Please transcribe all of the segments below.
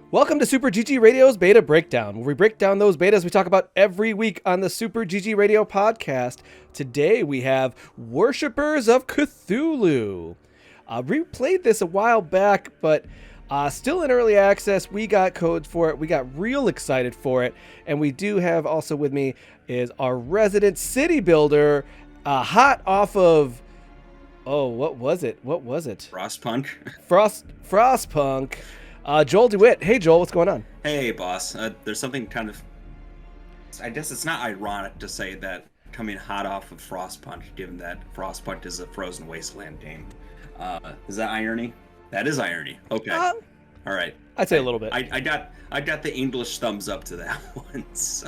Welcome to Super GG Radio's Beta Breakdown, where we break down those betas we talk about every week on the Super GG Radio podcast. Today we have Worshippers of Cthulhu. We played this a while back, but still in early access. We got codes for it. We got real excited for it. And we do have also with me is our resident city builder, hot off of... Oh, what was it? Frostpunk. Frostpunk. Joel DeWitt. Hey, Joel, what's going on? Hey, boss. There's something kind of... I guess it's not ironic to say that coming hot off of Frostpunk, given that Frostpunk is a Frozen Wasteland game. Is that irony? That is irony. Okay. All right. I'd say a little bit. I got the English thumbs up to that one. So.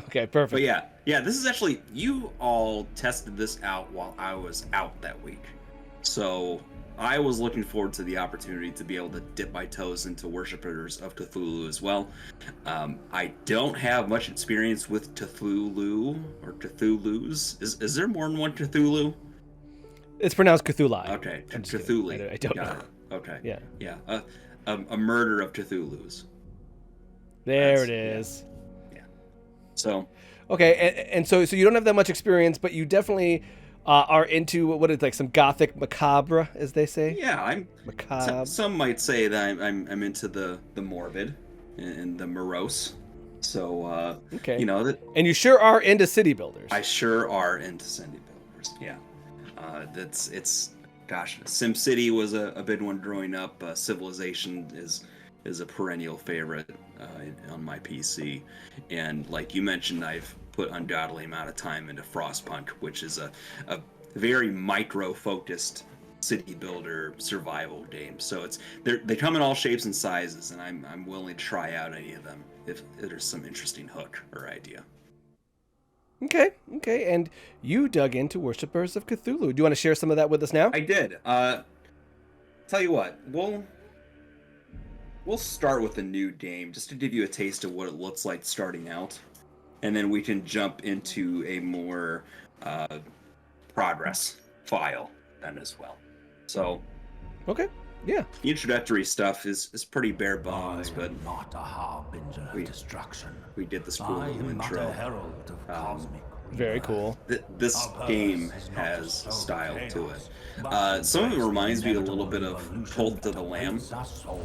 Okay, perfect. But yeah. This is actually... You all tested this out while I was out that week. So... I was looking forward to the opportunity to be able to dip my toes into Worshippers of Cthulhu as well. I don't have much experience with Cthulhu or Cthulhus. Is there more than one Cthulhu? It's pronounced Cthulhu. Okay, Cthulhu. I don't know. Okay. Yeah. A murder of Cthulhus. There it is. Yeah. So. Okay, and so you don't have that much experience, but you definitely... are into what is like some gothic macabre, as they say. Yeah, I'm macabre. Some might say that I'm into the morbid and the morose. So okay, you know that. And you sure are into city builders. I sure are into city builders. Yeah, it's gosh, SimCity was a big one growing up. Civilization is a perennial favorite on my PC, and like you mentioned, I've put ungodly amount of time into Frostpunk, which is a very micro-focused city builder survival game. So they come in all shapes and sizes, and I'm willing to try out any of them if there's some interesting hook or idea. Okay, and you dug into Worshippers of Cthulhu. Do you want to share some of that with us now? I did. Tell you what, we'll start with the new game just to give you a taste of what it looks like starting out. And then we can jump into a more progress file then as well. So, okay, yeah. The introductory stuff is pretty bare bones, but not a harbinger of destruction. We did this cool little intro. Not a herald of cosmic. Very cool. This game has style to it. Some of it reminds me a little bit of Cult of the Lamb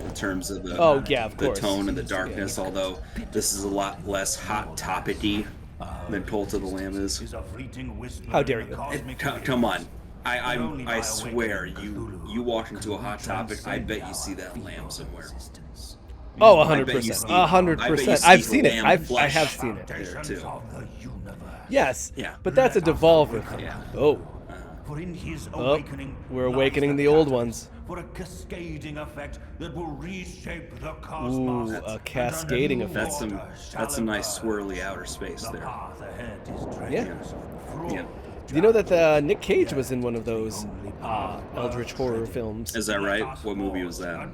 in terms of the tone and the darkness, although this is a lot less hot topic-y than Cult of the Lamb is. How dare you? Come on. I swear, you walk into a hot topic, I bet you see that lamb somewhere. Oh, 100%. 100%. I've seen it. I have seen it. There too. Yes. Yeah. But that's a Devolver thing. Yeah. Oh. For in his We're awakening the old ones. For a cascading effect that will reshape the cosmos. Ooh, a cascading effect. That's some nice swirly outer space there. Yeah. Yeah. Do you know that Nick Cage was in one of those eldritch horror films? Is that right? What movie was that?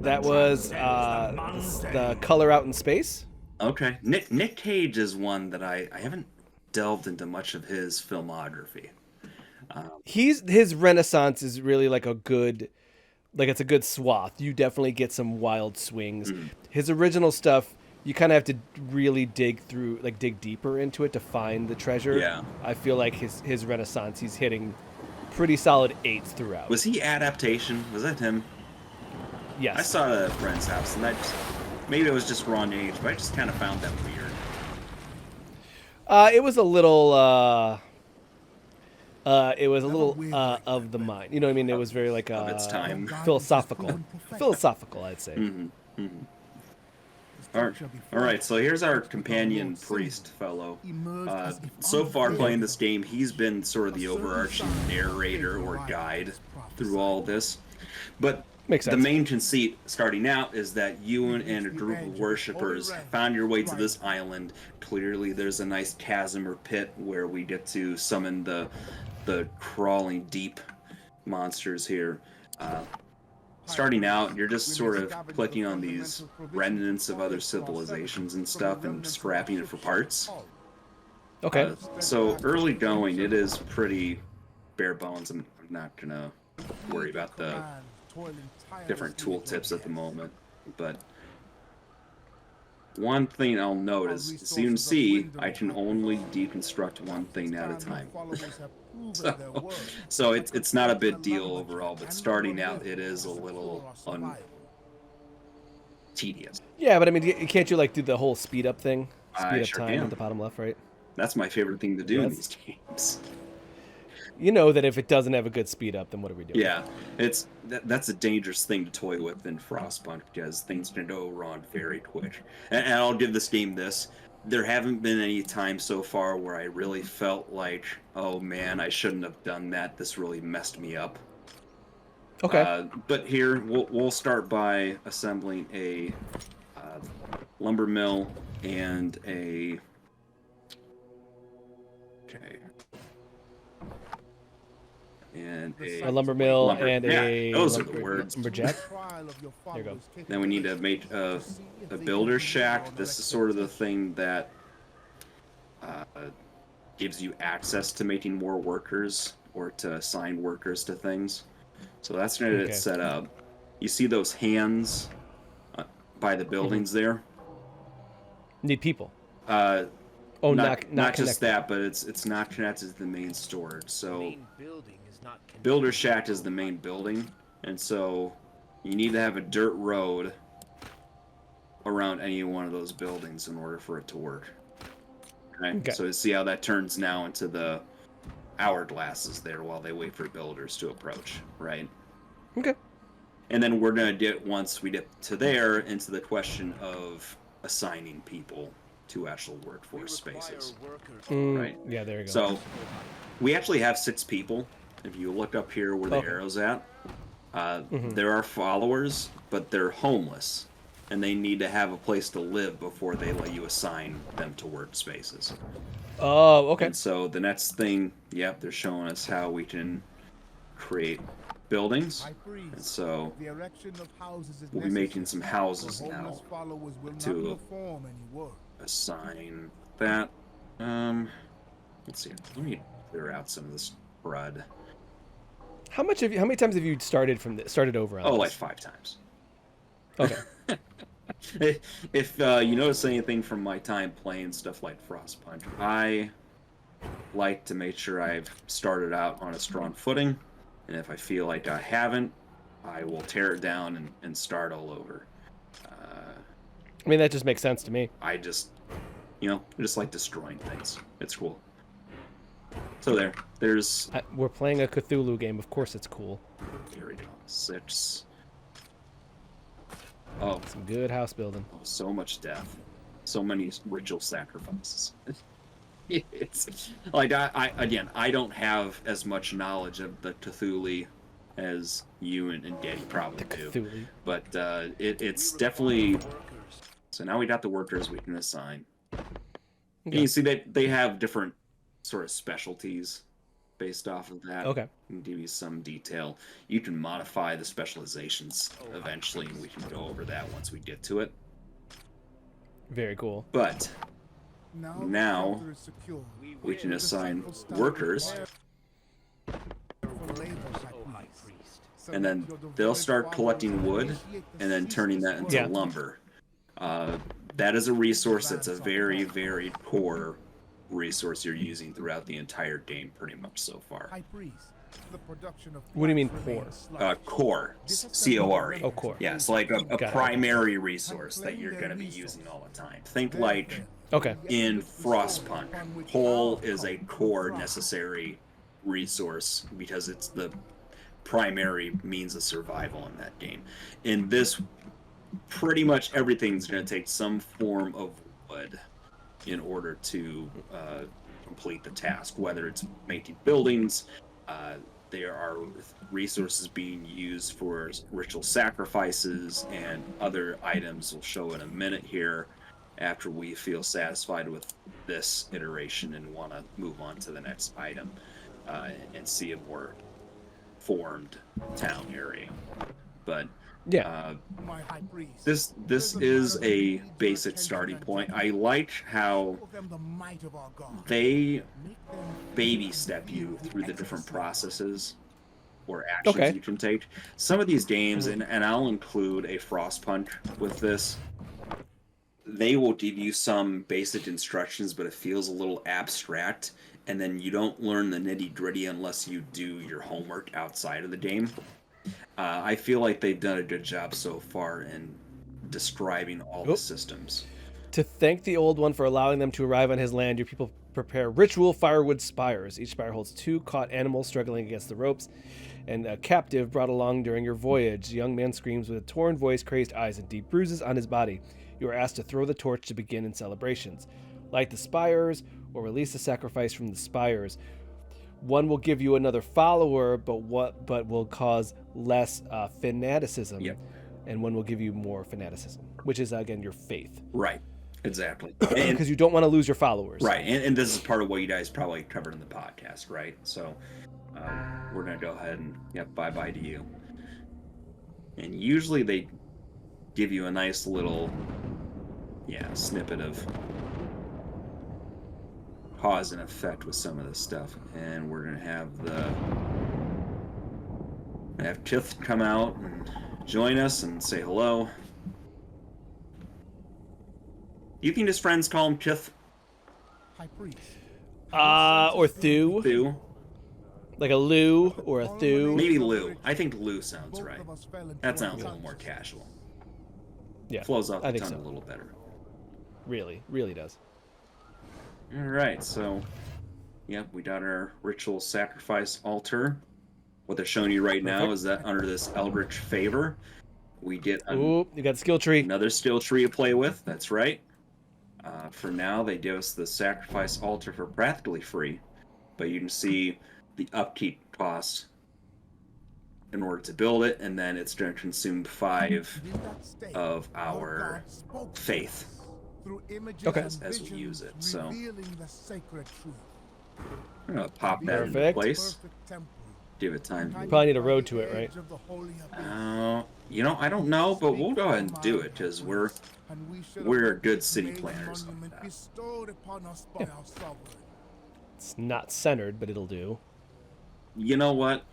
That was the Color Out in Space. Okay. Nick Cage is one that I haven't delved into much of his filmography. His renaissance is really like it's a good swath. You definitely get some wild swings. His original stuff, you kind of have to really dig deeper into it to find the treasure. Yeah. I feel like his renaissance, he's hitting pretty solid 8s throughout. Was he Adaptation? Was that him? Yes. I saw it at a friend's house, and maybe it was just wrong age, but I just kind of found that weird. It was a little of the mind. You know what I mean? It was very like of its time. Philosophical, I'd say. Mm-hmm. Mm-hmm. All right, so here's our companion priest fellow. So far playing this game, he's been sort of the overarching narrator or guide through all this. But the main conceit starting out is that you and a group of worshippers found your way to this island. Clearly there's a nice chasm or pit where we get to summon the crawling deep monsters here. Starting out, you're just sort of clicking on these remnants of other civilizations and stuff and scrapping it for parts. Okay. So early going, it is pretty bare bones. I'm not gonna worry about the different tooltips at the moment. But one thing I'll note is, as you can see, I can only deconstruct one thing at a time. So it's not a big deal overall, but starting out, it is a little tedious. Yeah, but I mean, you can't you like do the whole speed up thing? I Speed up sure time can. at the bottom left, right? That's my favorite thing to do in Yes. these games. You know that if it doesn't have a good speed up, then what are we doing? Yeah, that's a dangerous thing to toy with in Frostpunk because things can go wrong very quick. And I'll give this game this: there haven't been any times so far where I really felt like, oh man, I shouldn't have done that. This really messed me up. Okay. But here we'll start by assembling a lumber mill and a A lumber mill and yeah, a those are the words. lumberjack. There you go. Then we need to make a builder shack. This is sort of the thing that gives you access to making more workers or to assign workers to things. So that's going to get it set up. You see those hands by the buildings there? Need people. Oh, not not just connected. that, but it's not connected to the main storage. So builder shack is the main building, and so you need to have a dirt road around any one of those buildings in order for it to work. Okay. So you see how that turns now into the hourglasses there while they wait for builders to approach, right? Okay. And then we're going to get, once we get to there, into the question of assigning people to actual workforce spaces. Right? Yeah, there you go. So we actually have 6 people. If you look up here where the arrow's at, there are followers, but they're homeless. And they need to have a place to live before they let you assign them to workspaces. Oh, okay. And so the next thing, yep, they're showing us how we can create buildings. And so we'll be making some houses now to assign that. Let's see. Let me clear out some of this crud. How many times have you started over on this? Like 5 times. Okay. If you notice anything from my time playing stuff like Frostpunk, I like to make sure I've started out on a strong footing, and if I feel like I haven't, I will tear it down and start all over. I mean, that just makes sense to me. I just like destroying things. It's cool. So there's... We're playing a Cthulhu game. Of course it's cool. Here we go. 6... Oh, some good house building. Oh, so much death, so many ritual sacrifices. It's like I don't have as much knowledge of the Cthulhu as you and Daddy probably do, but it's definitely. So now we got the workers we can assign. Okay. And you see that they have different sort of specialties based off of that. Okay. And give you some detail. You can modify the specializations eventually, and we can go over that once we get to it. Very cool. But now we can assign workers, and then they'll start collecting wood and then turning that into lumber. That is a resource that's a very, very core resource you're using throughout the entire game pretty much so far. What do you mean core? Core. C-O-R-E. Oh, core. Yeah, it's like a primary resource that you're going to be using all the time. Think like in Frostpunk, coal is a core necessary resource because it's the primary means of survival in that game. In this, pretty much everything's going to take some form of wood in order to complete the task, whether it's making buildings. There are resources being used for ritual sacrifices and other items we'll show in a minute here after we feel satisfied with this iteration and want to move on to the next item and see a more formed town area. But this is a basic starting point. I like how they baby step you through the different processes or actions Okay. you can take. Some of these games, and I'll include a Frost Punch with this, they will give you some basic instructions, but it feels a little abstract, and then you don't learn the nitty-gritty unless you do your homework outside of the game. I feel like they've done a good job so far in describing all the Oh. systems. To thank the Old One for allowing them to arrive on his land, your people prepare ritual firewood spires. Each spire holds 2 caught animals struggling against the ropes, and a captive brought along during your voyage. The young man screams with a torn voice, crazed eyes, and deep bruises on his body. You are asked to throw the torch to begin in celebrations. Light the spires, or release the sacrifice from the spires. One will give you another follower, but will cause less fanaticism. Yep. And one will give you more fanaticism, which is again your faith. Right. Exactly. Because you don't want to lose your followers. Right. And this is part of what you guys probably covered in the podcast, right? So we're going to go ahead and, bye-bye to you. And usually they give you a nice little, snippet of cause and effect with some of this stuff. And we're going to have Tith come out and join us and say hello. You think his friends call him Tith? Or Thu. Thu? Like a Lou or a Thu. Maybe Lou. I think Lou sounds right. That sounds a little more casual. Yeah. Flows off the think tongue so. a little better. Really does. All right, so, we got our ritual sacrifice altar. What they're showing you right now is that under this Eldritch favor, we get Ooh, you got the skill tree. another skill tree to play with. That's right. For now, they give us the sacrifice altar for practically free, but you can see the upkeep cost in order to build it, and then it's going to consume 5 of our faith as we use it. So I'm going to pop that into Perfect. place. Give it time. Probably need a road to it, right? I don't know, but we'll go ahead and do it because we're good city planners. It's not centered, but it'll do. You know what?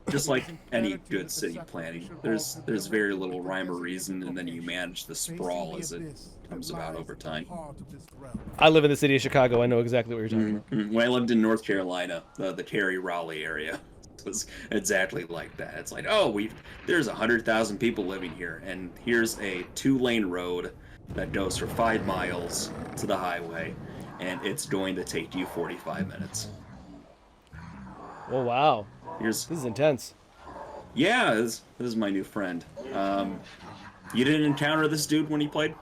Just like any good city planning, there's very little rhyme or reason, and then you manage the sprawl as it comes about over time. I live in the city of Chicago. I know exactly what you're talking about. When I lived in North Carolina, the Cary-Raleigh area was exactly like that. It's like, there's 100,000 people living here, and here's a 2-lane road that goes for 5 miles to the highway, and it's going to take you 45 minutes. Oh, wow. This is intense. Yeah, this is my new friend. You didn't encounter this dude when he played?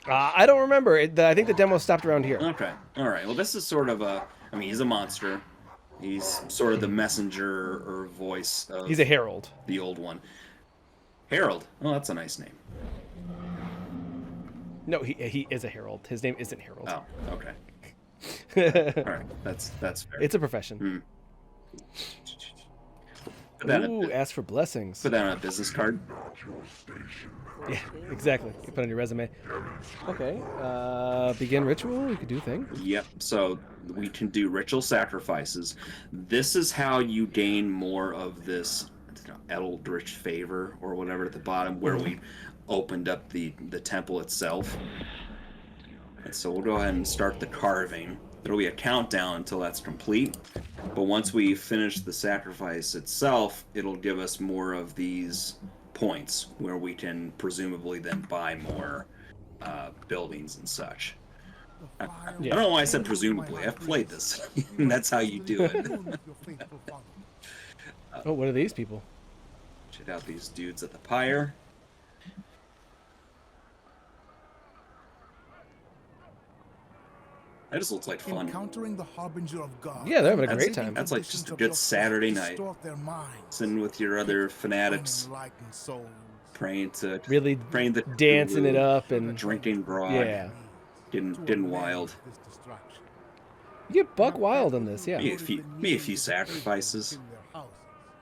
I don't remember. I think the demo stopped around here. Okay. All right. Well, this is sort of he's a monster. He's sort of the messenger or voice of... He's a herald. The Old One. Herald. Oh, that's a nice name. No, he is a herald. His name isn't Herald. Oh, okay. All right. That's fair. It's a profession. Ooh, ask for blessings. Put that on a business card. Yeah, exactly. You put on your resume. Okay. Begin ritual. You could do things. Yep. So we can do ritual sacrifices. This is how you gain more of this Eldritch favor or whatever at the bottom where we opened up the temple itself. And so we'll go ahead and start the carving. There'll be a countdown until that's complete. But once we finish the sacrifice itself, it'll give us more of these points where we can presumably then buy more buildings and such. I don't know why I said presumably. I've played this. And that's how you do it. Oh, what are these people? Check out these dudes at the pyre. That just looks like fun. Encountering the harbinger of God. Yeah, they're having a great time. That's like just a good Saturday night. Sitting with your other fanatics, praying to dancing it up and drinking broad. Yeah, getting wild. You get buck wild in this, yeah. Maybe a few sacrifices.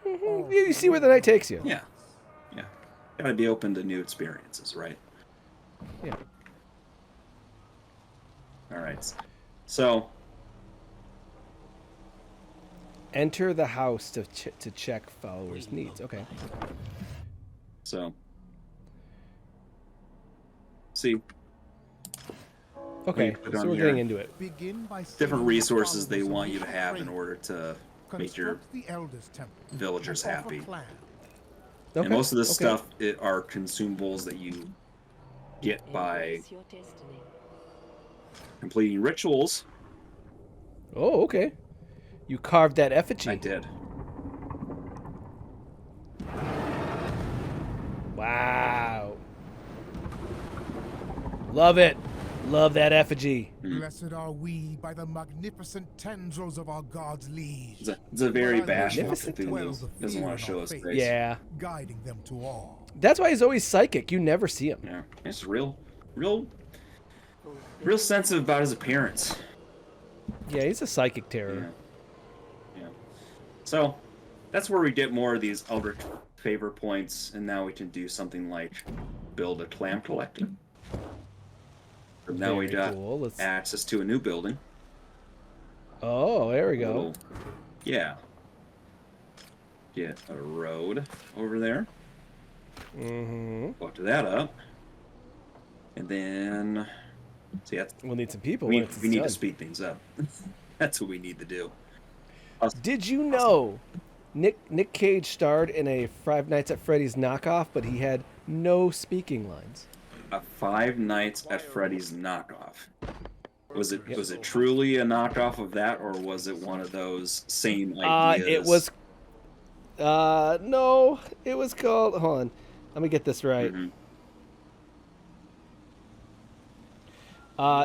Mm-hmm. You see where the night takes you. Yeah. Gotta be open to new experiences, right? Yeah. All right. So. Enter the house to check followers' needs. Okay. So, see. Okay, put so on we're here getting into it. Begin by Different saying the resources they followers want of you to each have in faith order to make your construct the Elders' Temple villagers and offer happy. plan. Okay. And most of this okay. stuff are consumables that you get by completing rituals. Oh, okay. You carved that effigy. I did. Wow. Love it. Love that effigy. Blessed are we by the magnificent tendrils of our God's liege. It's a very For bashful Magnificent. Cthulhu. Doesn't want to show his face. Yeah. Guiding them to all. That's why he's always psychic. You never see him. Yeah. It's real sensitive about his appearance. Yeah, he's a psychic terror. Yeah. So, that's where we get more of these Eldritch favor points, and now we can do something like build a clam collector. So now we Very got cool. access to a new building. Oh, there we go. Yeah. Get a road over there. Mm-hmm. Buck that up. And then... See, We'll need some people. we when it's need done. to speed things up. That's what we need to do. Did you know Nick Cage starred in a Five Nights at Freddy's knockoff, but he had no speaking lines? A Five Nights at Freddy's knockoff. Was it truly a knockoff of that, or was it one of those same ideas? It was. No, it was called. Hold on, let me get this right. Mm-hmm.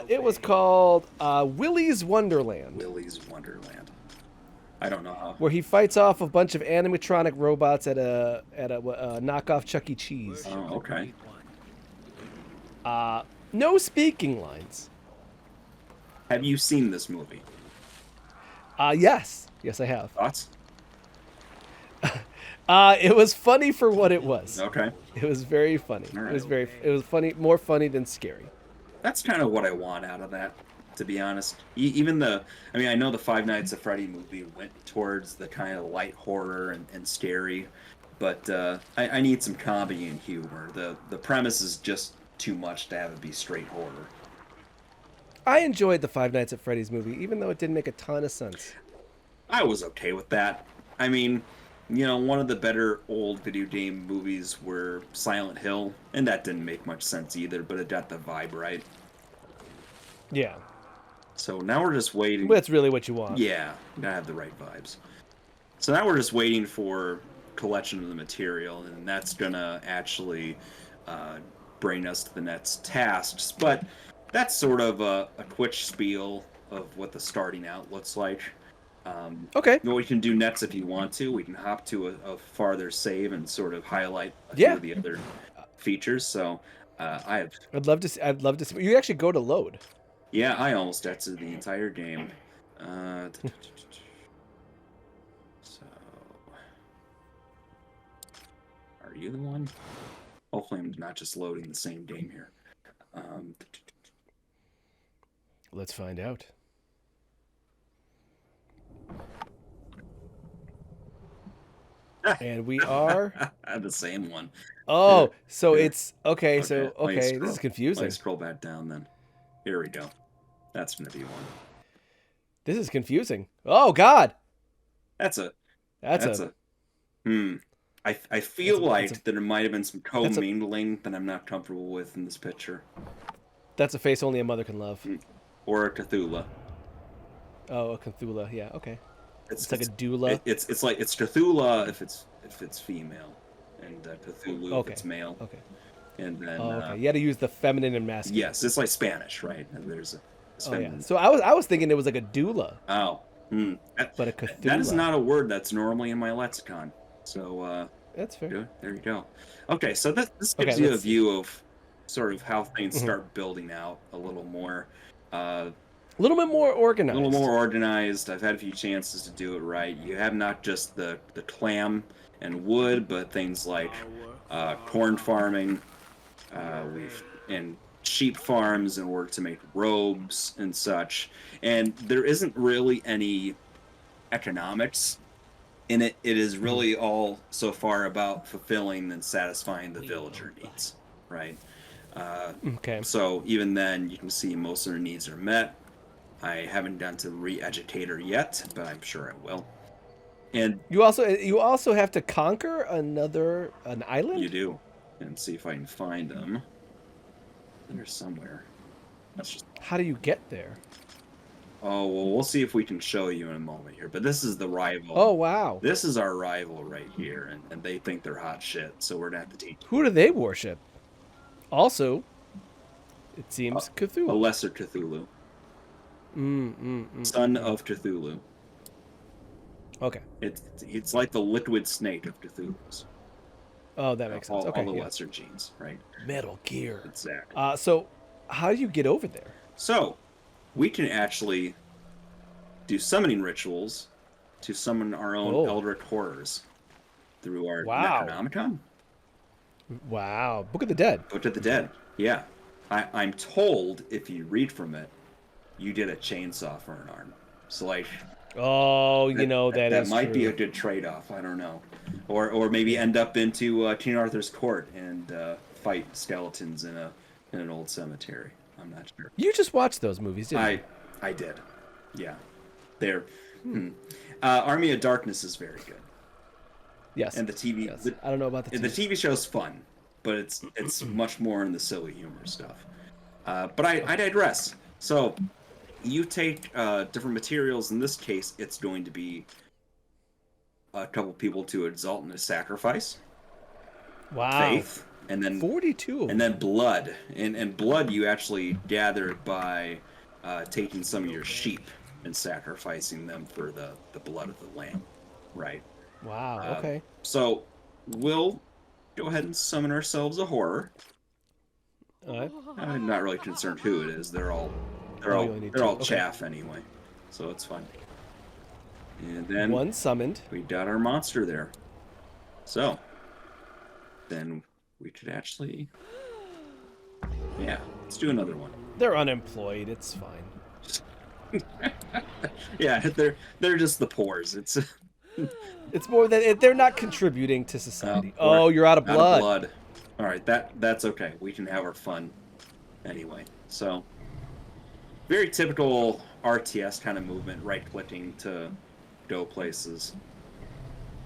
It was called Willy's Wonderland. Willy's Wonderland. I don't know how. Where he fights off a bunch of animatronic robots at a knockoff Chuck E. Cheese. Oh, okay. No speaking lines. Have you seen this movie? Yes, I have. Thoughts? It was funny for what it was. Okay. It was very funny. All right. It was funny, more funny than scary. That's kind of what I want out of that, to be honest. Even I know the Five Nights at Freddy movie went towards the kind of light horror and scary, but I need some comedy and humor. The premise is just too much to have it be straight horror. I enjoyed the Five Nights at Freddy's movie, even though it didn't make a ton of sense. I was okay with that. I mean, one of the better old video game movies were Silent Hill, and that didn't make much sense either, but it got the vibe right. Yeah. So now we're just waiting. Well, that's really what you want. Yeah, gotta have the right vibes. So now we're just waiting for collection of the material, and that's gonna actually bring us to the next tasks. But that's sort of a quick spiel of what the starting out looks like. Okay. What we can do next, if you want to, we can hop to a farther save and sort of highlight a few of the other features. So I'd love to see. You actually go to load. Yeah, I almost exited the entire game. So, are you the one? Hopefully I'm not just loading the same game here. Let's find out. And we are the same one. Oh, so Here. it's okay. So Let me this is confusing. Let me scroll back down then. Here we go. That's gonna be one. This is confusing. Oh God. That's a. I feel like there might have been some commingling that I'm not comfortable with in this picture. That's a face only a mother can love. Or a Cthulhu. Oh, a Cthulhu. Yeah. Okay. It's like a doula. It's Cthulhu if it's female, and Cthulhu if it's male. Okay. And then. Okay. You got to use the feminine and masculine. Yes, it's like Spanish, right? And there's a. Yeah. So I was thinking it was like a doula. Oh. But a Cthulhu. That is not a word that's normally in my lexicon. So. That's fair. Good. There you go. Okay, so this gives you a view of sort of how things start building out a little more. A little bit more organized. A little more organized. I've had a few chances to do it right. You have not just the clam and wood, but things like corn farming, and sheep farms in order to make robes and such. And there isn't really any economics in it. It is really all so far about fulfilling and satisfying the villager needs, right? Okay. So even then, you can see most of their needs are met. I haven't done to re-educator yet, but I'm sure I will. And You also have to conquer an island. you do, and see if I can find them. They're somewhere. That's just. How do you get there? Oh well, we'll see if we can show you in a moment here. But this is the rival. Oh wow. This is our rival right here, and they think they're hot shit. So we're gonna have to teach. Who do they worship? Also, it seems A Cthulhu. lesser Cthulhu. Son of Cthulhu. Okay. It's like the liquid snake of Cthulhu's. Oh, that makes sense. Okay. All the Yeah. lesser genes, right? Metal Gear. Exactly. So, how do you get over there? So, we can actually do summoning rituals to summon our own Eldritch horrors through our Necronomicon. Wow. Book of the Dead. Book of the Dead. Yeah. I'm told if you read from it, you get a chainsaw for an arm. So like. Oh, that might be a true. good trade-off. I don't know, or maybe end up into King Arthur's court and fight skeletons in an old cemetery. I'm not sure. You just watched those movies, didn't you? I did. Yeah, they're. Army of Darkness is very good. Yes. And the TV. Yes. I don't know about the TV. The TV show's fun, but it's much more in the silly humor stuff. But I digress. So. You take different materials. In this case, it's going to be a couple people to exalt and to sacrifice. Wow. Faith, and then 42. And then blood. And blood you actually gather by taking some of your sheep and sacrificing them for the blood of the lamb. Right. Wow. Okay. So we'll go ahead and summon ourselves a horror. I'm not really concerned who it is. They're all chaff anyway, so it's fine. And then one summoned. We got our monster there. So then we could actually, let's do another one. They're unemployed. It's fine. Yeah, they're just the pores. It's more that they're not contributing to society. You're out of blood. All right, that's okay. We can have our fun anyway. So. Very typical RTS kind of movement, right-clicking to go places.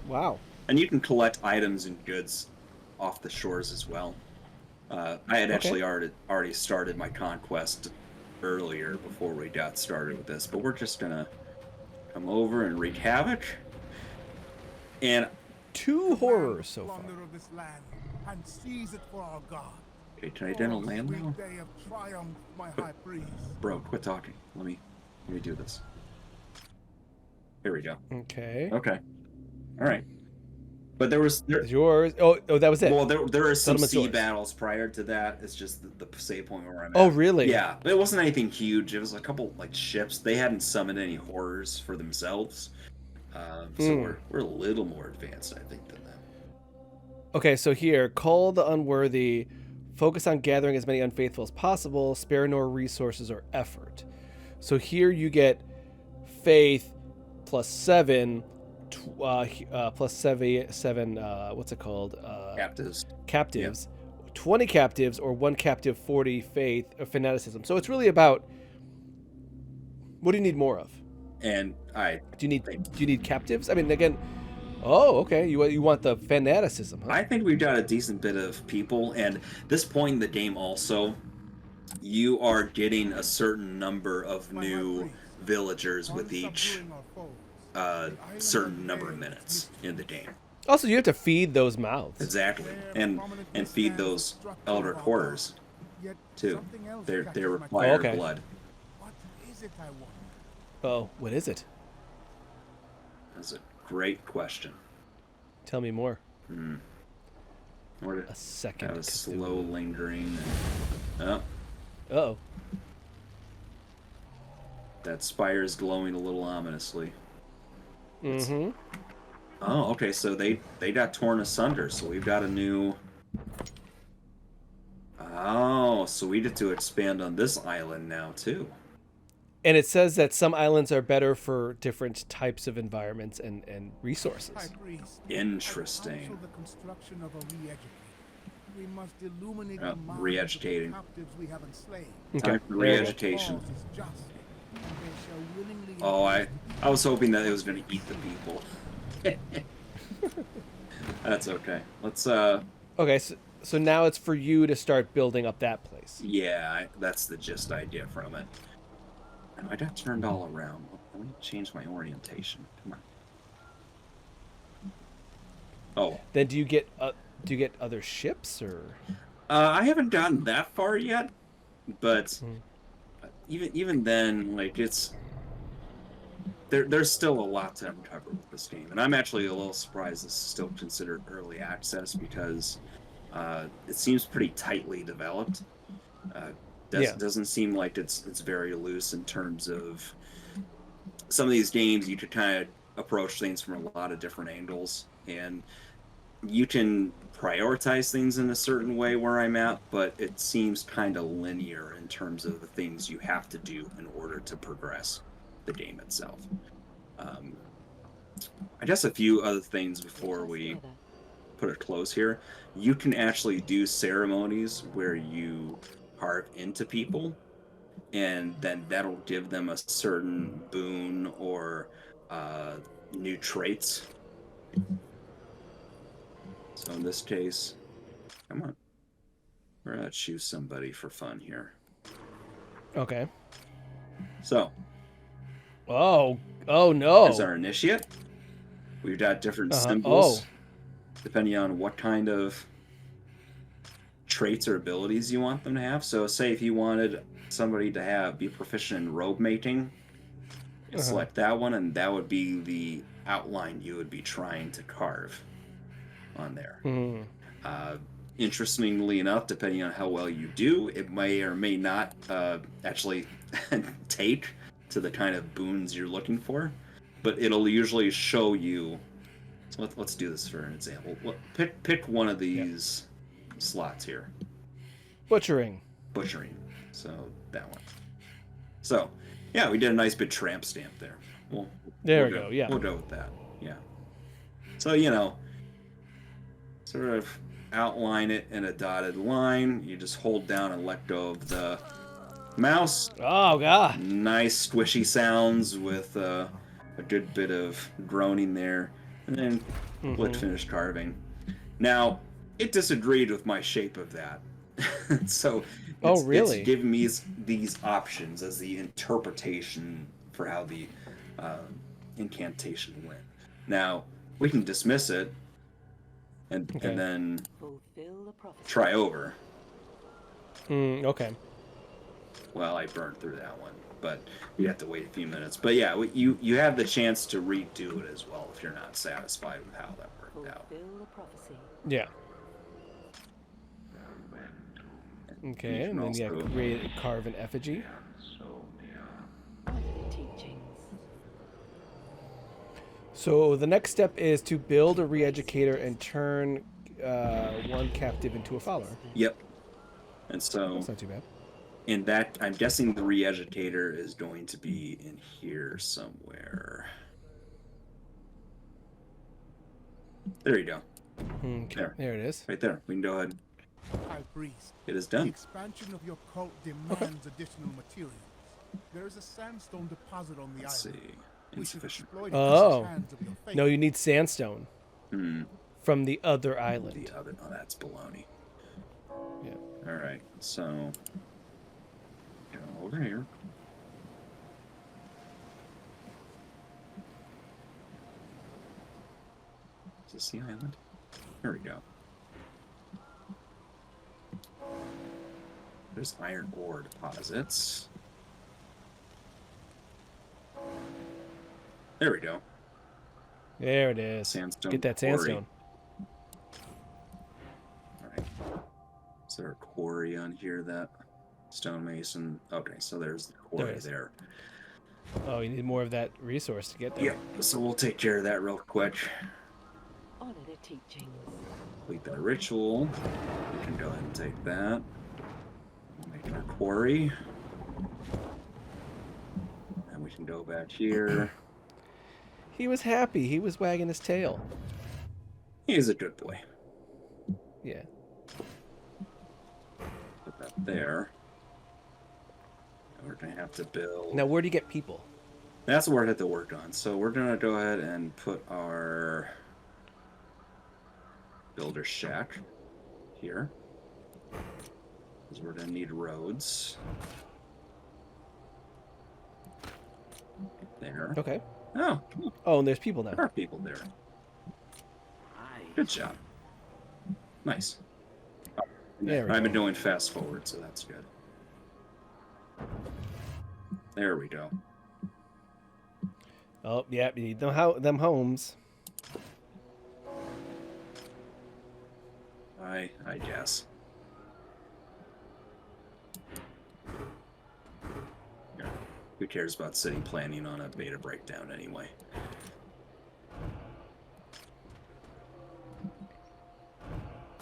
Wow. And you can collect items and goods off the shores as well. I had actually already started my conquest earlier before we got started with this, but we're just going to come over and wreak havoc. And 2 horrors so far. Of this land and seize it for our God. Okay, can I identify land now? Day of triumph, my high priest. Bro, quit talking. Let me do this. Here we go. Okay. Okay. All right. But there's yours. Oh, that was it. Well, there are some sea battles prior to that. It's just the save point where I'm at. Oh, really? Yeah. It wasn't anything huge. It was a couple ships. They hadn't summoned any horrors for themselves. So we're a little more advanced, I think, than them. Okay, so here, call the unworthy. Focus on gathering as many unfaithful as possible. Spare no resources or effort. So here you get faith plus 7, plus 7. What's it called? Captives. Captives. Yeah. 20 captives or 1 captive, 40 faith or fanaticism. So it's really about what do you need more of? And do you need captives? I mean, again. Oh, okay. You want the fanaticism, huh? I think we've got a decent bit of people, and this point in the game also, you are getting a certain number of new villagers with each certain number of minutes in the game. Also, you have to feed those mouths. Exactly, and feed those elder quarters too. They require blood. What is it I want? Oh, what is it? That's a great question. Tell me more. A second. That was slow lingering. Uh-oh. That spire's glowing a little ominously. Mm-hmm. Oh, okay, so they got torn asunder, so we've got a new... Oh, so we get to expand on this island now, too. And it says that some islands are better for different types of environments and resources. High priest, Interesting. I counsel the construction of a re-educator. We must illuminate the minds re-educating. of the captives we have enslaved. Time for There you go. re-education. Cause is just, and they shall willingly Oh, I was hoping that it was going to eat the people. That's okay. Let's Okay, so now it's for you to start building up that place. yeah, that's the gist idea from it. And I got turned all around. Let me change my orientation. Come on. Oh, Then do you get other ships or? I haven't gotten that far yet, but even then, like there's still a lot to uncover with this game, and I'm actually a little surprised this is still considered early access because it seems pretty tightly developed. Doesn't seem like it's very loose in terms of some of these games. You could kind of approach things from a lot of different angles, and you can prioritize things in a certain way where I'm at, but it seems kind of linear in terms of the things you have to do in order to progress the game itself. I guess a few other things before we put a close here. You can actually do ceremonies where you carve into people, and then that'll give them a certain boon or new traits. So in this case, come on, we're gonna choose somebody for fun here. Okay. So, Oh no. here's our initiate. We've got different symbols depending on what kind of traits or abilities you want them to have. So, say if you wanted somebody to be proficient in robe mating, select that one, and that would be the outline you would be trying to carve on there. Interestingly enough, depending on how well you do, it may or may not actually take to the kind of boons you're looking for, but it'll usually show you. So let's do this for an example. Pick one of these slots here. Butchering. So that one. So yeah, we did a nice big tramp stamp there. There we go. Yeah. We'll go with that. Yeah. So sort of outline it in a dotted line. You just hold down and let go of the mouse. Oh god. Nice squishy sounds with a good bit of groaning there, and then click finish carving. Now it disagreed with my shape of that, so really? it's giving me these options as the interpretation for how the incantation went. Now we can dismiss it and then try over. Okay. Well, I burned through that one, but you have to wait a few minutes. But yeah, you have the chance to redo it as well if you're not satisfied with how that worked out. Yeah. Okay, and then you carve an effigy. So the next step is to build a re-educator and turn one captive into a follower. Yep. And so That's not too bad. in that, I'm guessing the re-educator is going to be in here somewhere. There you go. Okay. There it is. Right there. We can go ahead. High priest, It is the done. expansion of your cult demands additional materials. There is a sandstone deposit on the Let's island. see. We should Insufficient. exploit it Oh. as the hands of your fate. No, you need sandstone from the other island. The other. Oh, that's baloney. Yeah. All right. So go over here. Is this the island? There we go. There's iron ore deposits. There we go. There it is. Sandstone Get that quarry. sandstone. All right. Is there a quarry on here that stonemason? Okay, so there's the quarry there. Oh, you need more of that resource to get there. Yeah, so we'll take care of that real quick. Honor the teachings. Complete that ritual. We can go ahead and take that. Make our quarry. Go back here. He was happy. He was wagging his tail. He's a good boy. Yeah. Put that there. We're gonna have to build. Now, where do you get people? That's what we're gonna have to work on. So we're gonna go ahead and put our builder shack here, because we're gonna need roads. There. Okay. Oh, Oh, and there's people there now. are people there. Good job. Nice. There we I've been go. doing fast forward, so that's good. There we go. Oh, yeah, you need them homes. I guess. Yeah. Who cares about city planning on a beta breakdown anyway?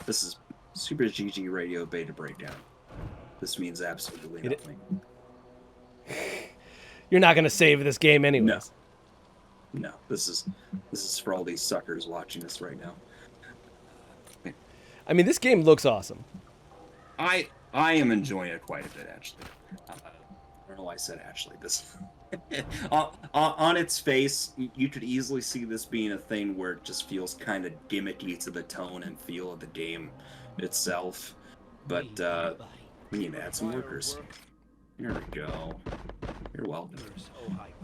This is Super GG Radio beta breakdown. This means absolutely nothing. You're not going to save this game anyways. No, this is for all these suckers watching us right now. I mean, this game looks awesome. I am enjoying it quite a bit, actually. I don't know why I said actually. This on its face, you could easily see this being a thing where it just feels kind of gimmicky to the tone and feel of the game itself. But we need to add some workers. Here we go. You're welcome.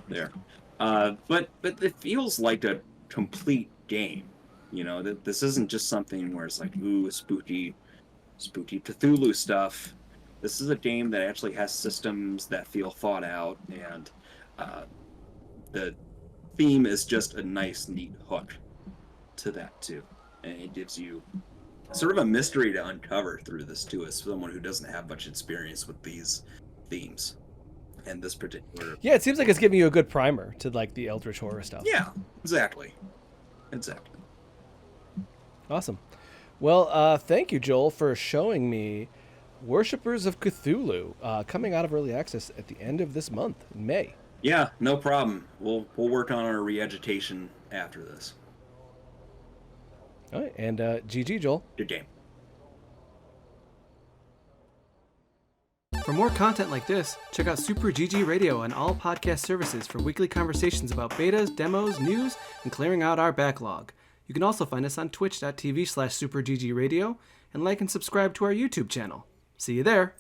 There. But it feels like a complete game. You know, that this isn't just something where it's like, ooh, spooky Cthulhu stuff. This is a game that actually has systems that feel thought out, and the theme is just a nice, neat hook to that too, and it gives you sort of a mystery to uncover through this too, as someone who doesn't have much experience with these themes and this particular. Yeah, it seems like it's giving you a good primer to like the Eldritch horror stuff. Yeah, exactly. Awesome. Well, thank you, Joel, for showing me Worshippers of Cthulhu, coming out of early access at the end of this month, in May. Yeah, no problem. We'll work on our re-agitation after this. All right, and GG, Joel. Good game. For more content like this, check out Super GG Radio on all podcast services for weekly conversations about betas, demos, news, and clearing out our backlog. You can also find us on twitch.tv/superggradio and like and subscribe to our YouTube channel. See you there!